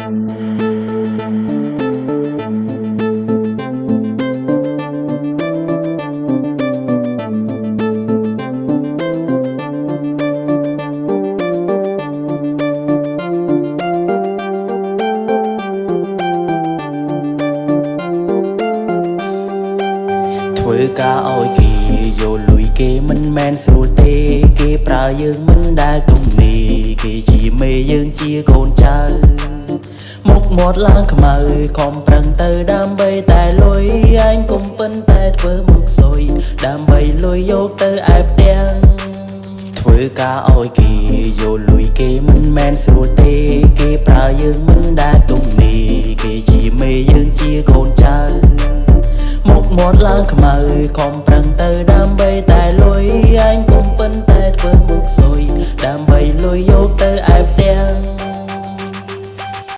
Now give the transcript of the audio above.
ធ្វើការឲ្យគេយកលុយគេមិនមែនស្រួលទេគេប្រើយើងមិនដែលទំនេរគេជាមេយើងជាកូនចៅមុខមាត់ឡើងខ្មៅខំប្រឹងទៅដើម្បីតែលុយឯងកុំពិនតែធ្វើមុខស៊ុយដើម្បីលុយយកទៅឯផ្ទះធ្វើការឲ្យគេយកលុយគេមិនមែនស្រួលទេគេប្រើយើងមិនដែលទំនេរគេជាមេយើងជាកូនចៅមុខមាត់ឡើងខ្មៅខំប្រឹងទៅដើម្បីតែលុយឯងកុំពិនតែធ្វើមុខស៊ុយដើម្បីលុយយកទៅ